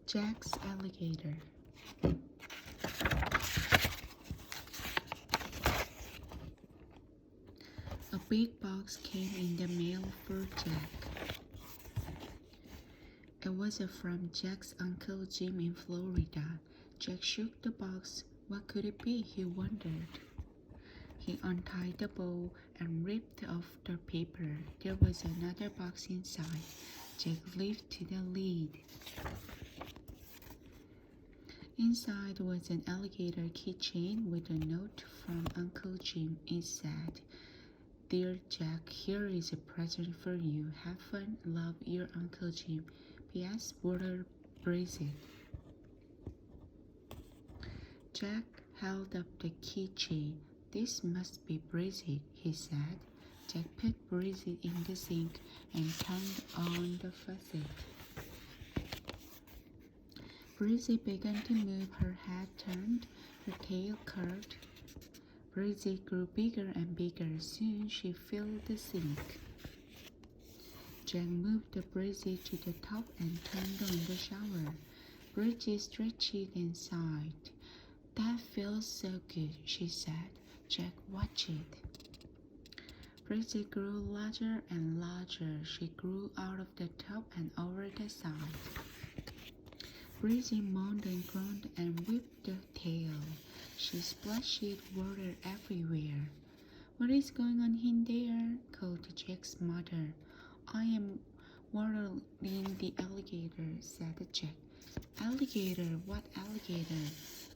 Jack's Alligator. A big box came in the mail for Jack. It was from Jack's Uncle Jim in Florida. Jack shook the box. What could it be? He wondered. He untied the bow and ripped off the paper. There was another box inside. Jack lifted the lid. Inside was an alligator keychain with a note from Uncle Jim. It said, "Dear Jack, here is a present for you. Have fun. Love, your Uncle Jim. P.S. Water Bridget." Jack held up the keychain. "This must be Bridget," he said. Jack put Bridget in the sink and turned on the faucet. Bridget began to move. Her head turned, her tail curled. Bridget grew bigger and bigger. Soon she filled the sink. Jack moved the Bridget to the top and turned on the shower. Bridget stretched and sighed. "That feels so good," she said. Jack watched it. Bridget grew larger and larger. She grew out of the top and over the side. Bridget moaned and groaned and whipped the tail. She splashed water everywhere. "What is going on in there?" called Jack's mother. "I am watering the alligator," said Jack. "Alligator? What alligator?"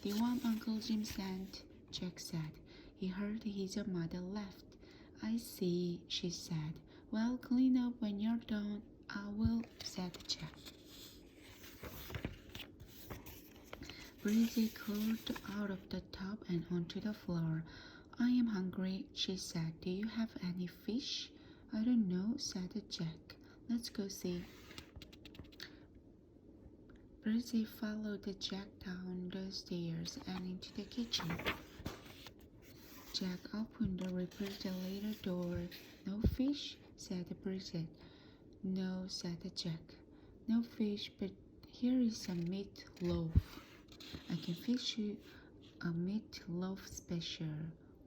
"The one Uncle Jim sent," Jack said. He heard his mother laughed. "I see," she said. "Well, clean up when you're done." "I will," said Jack. Bridget crawled out of the tub and onto the floor. "I am hungry," she said. "Do you have any fish?" "I don't know," said Jack. "Let's go see." Bridget followed Jack down the stairs and into the kitchen. Jack opened the refrigerator door. "No fish?" said Bridget. "No," said Jack. "No fish, but here is some meatloaf. I can fix you a meatloaf special."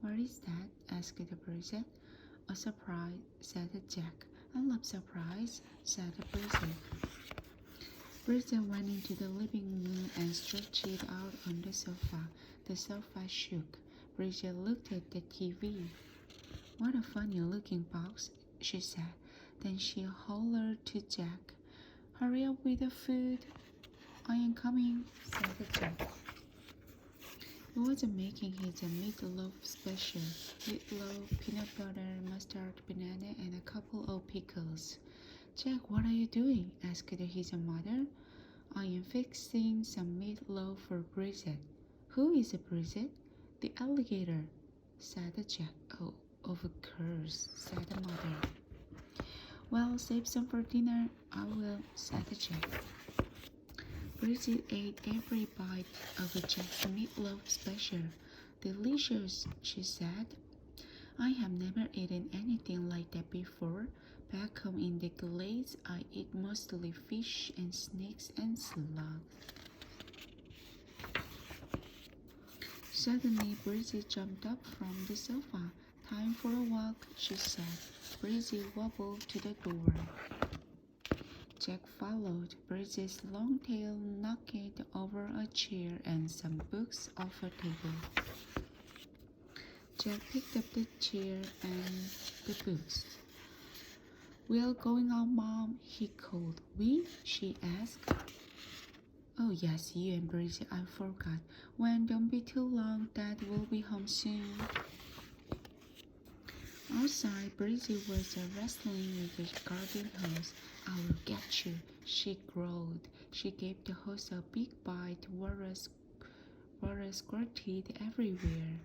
"What is that?" asked Bridget. "A surprise," said Jack. "I love surprise," said Bridget. Bridget went into the living room and stretched out on the sofa. The sofa shook. Bridget looked at the TV. "What a funny looking box," she said. Then she hollered to Jack. "Hurry up with the food." "I am coming," said Jack. He was making his meatloaf special. Meatloaf, peanut butter, mustard, banana, and a couple of pickles. "Jack, what are you doing?" asked his mother. "I am fixing some meatloaf for Bridget." "Who is Bridget?" "The alligator," said Jack. "Oh, of course," said the mother. "Well, save some for dinner." "I will," said Jack. Bridget ate every bite of Jack's meatloaf special. "Delicious," she said. "I have never eaten anything like that before. Back home in the Glades, I eat mostly fish and snakes and slugs." Suddenly, Bridget jumped up from the sofa. "Time for a walk," she said. Bridget wobbled to the door. Jack followed. Bridget's long tail knocked over a chair and some books off a table. Jack picked up the chair and the books. "We're going out, Mom," he called. "We?" she asked. "Oh yes, you and Bridget, I forgot. When don't be too long, Dad will be home soon." Outside, Bridget was wrestling with the garden hose. "I will get you," she growled. She gave the hose a big bite. Water squirted everywhere.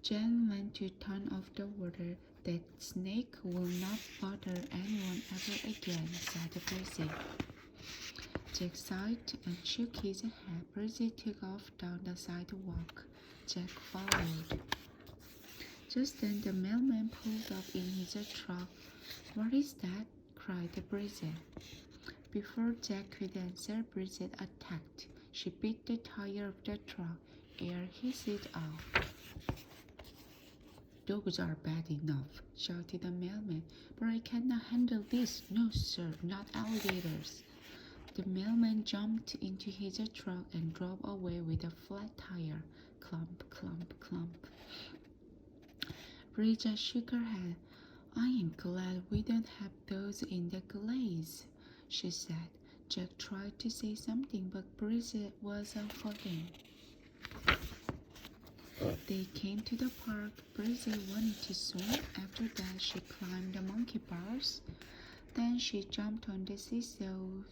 Jen went to turn off the water. "That snake will not bother anyone ever again," said Bridget. Jack sighed and shook his head. Bridget took off down the sidewalk. Jack followed. Just then the mailman pulled up in his truck. "What is that?" cried Bridget. Before Jack could answer, Bridget attacked. She beat the tire of the truck. Air hissed out. Dogs are bad enough, shouted the mailman, but I cannot handle this. No, sir, not alligators. The mailman jumped into his truck and drove away with a flat tire. Clump, clump, clump. Bridget shook her head. I am glad we don't have those in the glades, she said. Jack tried to say something, but Bridget was unforgiving. They came to the park. Bridget wanted to swim. After that, she climbed the monkey bars. Then she jumped on the seesaw.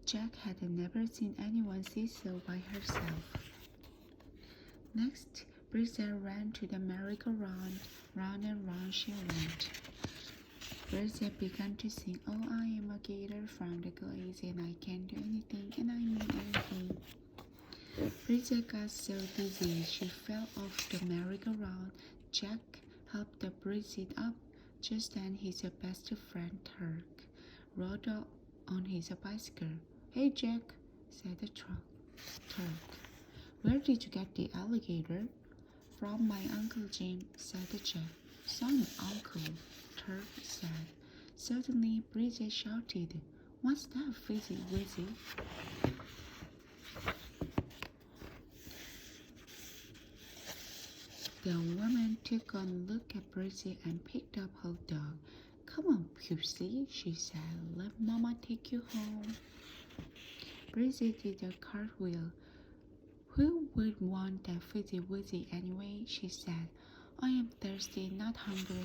Jack had never seen anyone seesaw by herself. Next, Bridget ran to the merry-go-round. Round and round she went. Bridget began to sing, Oh, I am a gator from the glades, and I can do anything, and I mean anything. Bridget got so dizzy she fell off the merry-go-round. Jack helped Bridget up. Just then his best friend Turk rode up on his bicycle. Hey Jack, said the Turk. Where did you get the alligator? From my Uncle Jim, said Jack. Son, Uncle, Turk said. Suddenly Bridget shouted, What's that, Fizzy Wizzy? The woman took a look at Bridget and picked up her dog. Come on, Pussy, she said. Let Mama take you home. Bridget did a cartwheel. Who would want that Fizzy Wizzy anyway? She said. I am thirsty, not hungry.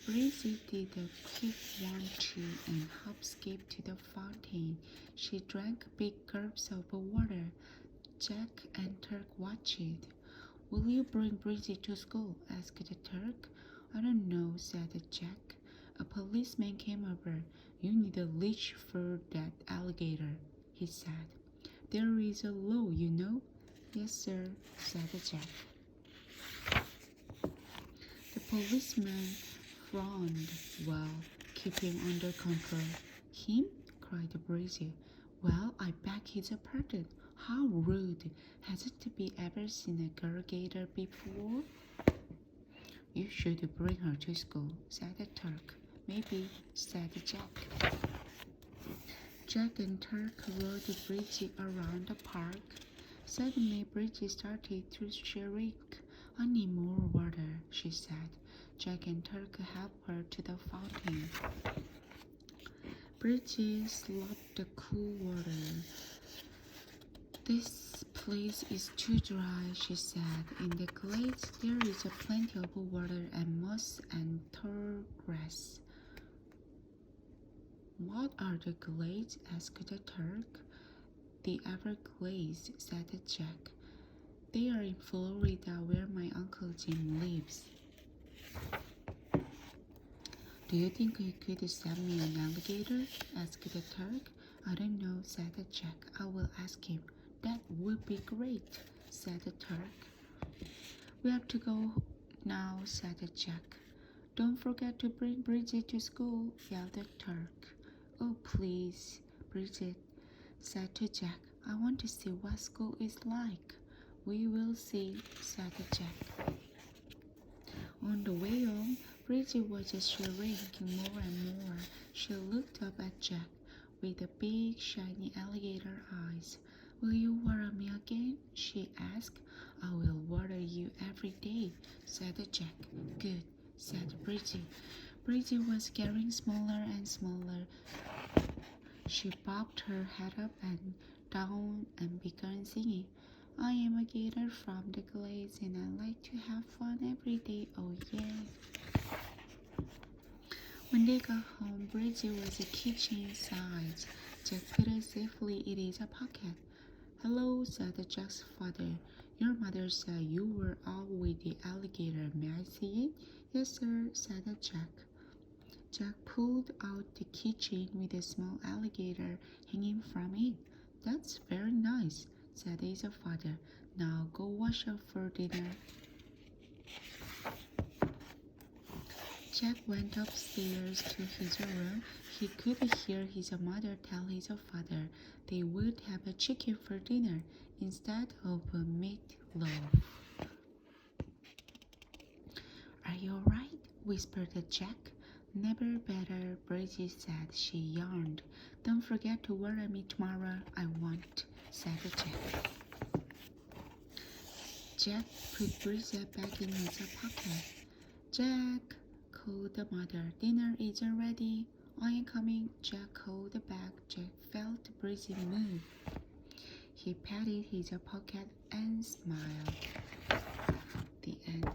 Bridget did a quick 1-2 and hop-skipped to the fountain. She drank big gulps of water. Jack and Turk watched. Will you bring Bridget to school? asked Turk. I don't know, said Jack. A policeman came over. You need a leash for that alligator, he said. There is a law, you know. Yes, sir, said Jack. The policeman frowned. Well, keep him under control. Him? cried Bridget. Well, I beg his pardon. How rude. Hasn't be ever seen a girl gator before? You should bring her to school, said Turk. Maybe, said Jack. Jack and Turk rode Bridget around the park. Suddenly, Bridget started to shriek. I need more water, she said. Jack and Turk helped her to the fountain. Bridget slopped the cool water. This place is too dry, she said. In the glades there is plenty of water and moss and tall grass. What are the glades? asked the Turk. The Everglades, said Jack. They are in Florida where my Uncle Jim lives. Do you think he could send me an alligator? asked the Turk. I don't know, said Jack. I will ask him. That would be great, said the Turk. We have to go now, said Jack. Don't forget to bring Bridget to school, yelled the Turk. Oh, please, Bridget said to Jack. I want to see what school is like. We will see, said Jack. On the way home, Bridget was shrinking more and more. She looked up at Jack with the big, shiny alligator eyes. Will you water me again? She asked. I will water you every day, said Jack. Good, said Bridget. Bridget was getting smaller and smaller. She bobbed her head up and down and began singing. I am a gator from the glades and I like to have fun every day. Oh yeah. When they got home, Bridget was kicking sides. Jack put it safely in his pocket. Hello, said Jack's father. Your mother said you were out with the alligator. May I see it? Yes, sir, said Jack. Jack pulled out the keychain with a small alligator hanging from it. That's very nice, said his father. Now go wash up for dinner. Jack went upstairs to his room. He could hear his mother tell his father they would have a chicken for dinner instead of a meatloaf. Are you all right? Whispered Jack. Never better, Bridget said. She yawned. Don't forget to worry me tomorrow. I won't, said Jack. Jack put Bridget back in his pocket. Jack, called the mother. Dinner isn't ready. I am coming, Jack called back. Jack felt Bridget move. He patted his pocket and smiled. The end.